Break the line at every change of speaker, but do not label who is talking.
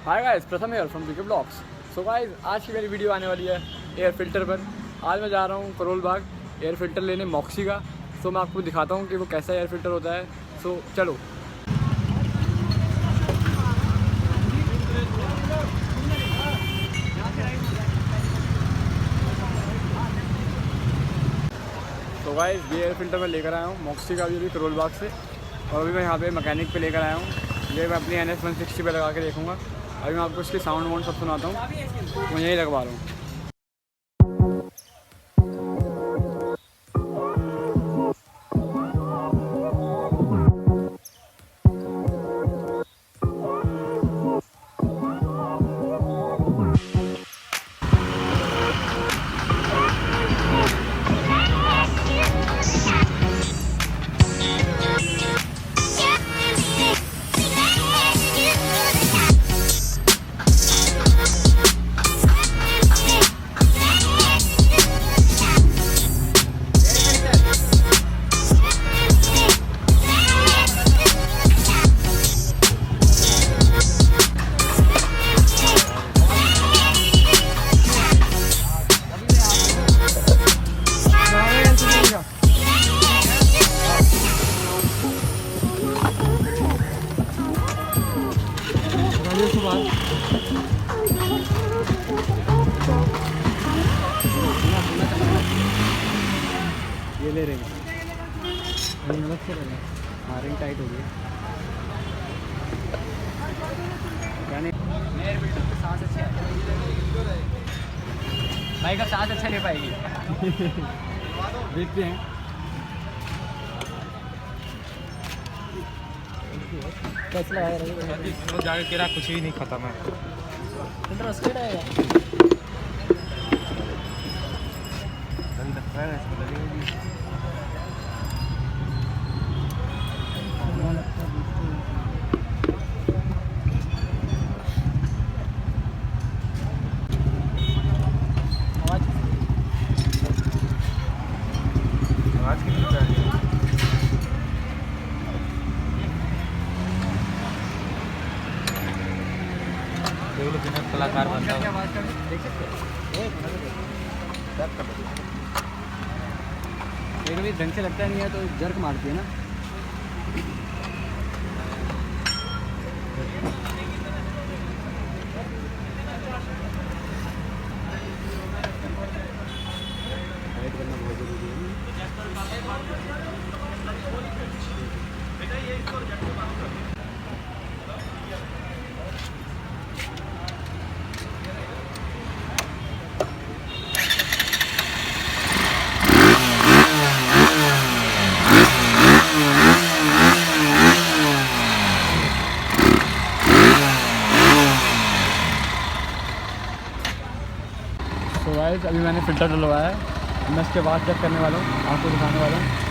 Hi guys, Pratham here from BK vlogs. So guys, आज की मेरी वीडियो आने वाली है एयर फिल्टर पर। आज मैं जा रहा हूँ करोल बाग एयर फिल्टर लेने मॉक्सी का। सो मैं आपको दिखाता हूँ कि वो कैसा एयर फिल्टर होता है। सो चलो। तो गाइस, ये एयर फिल्टर मैं लेकर आया हूँ मॉक्सी का अभी करोल बाग से। और अभी मैं यहाँ पे मैकेनिक पे लेकर आया हूँ। ये मैं अपनी NS160 पे लगा के देखूँगा। अभी मैं आपको इसकी साउंड वाउंड सब सुनाता हूँ। मैं यहीं लगवा रहा हूँ। ये ले रहे हैं, रिंग टाइट हो गई। एयर फिल्टर पे सांस अच्छे भाई का सांस अच्छा ले पाएगी। देखते हैं कैसा है।
तो जाके तेरा कुछ भी नहीं खत्म है।
इंटरेस्टेड है
आज की देख लो बिना कलाकार बनता है।
देख सकते कभी ढंग से लगता नहीं है तो जर्क मारती है ना। करना बहुत जरूरी है। तो गाइस, अभी मैंने फ़िल्टर डलवाया है। मैं इसके बाद चेक करने वाला हूँ, आपको दिखाने वाला हूँ।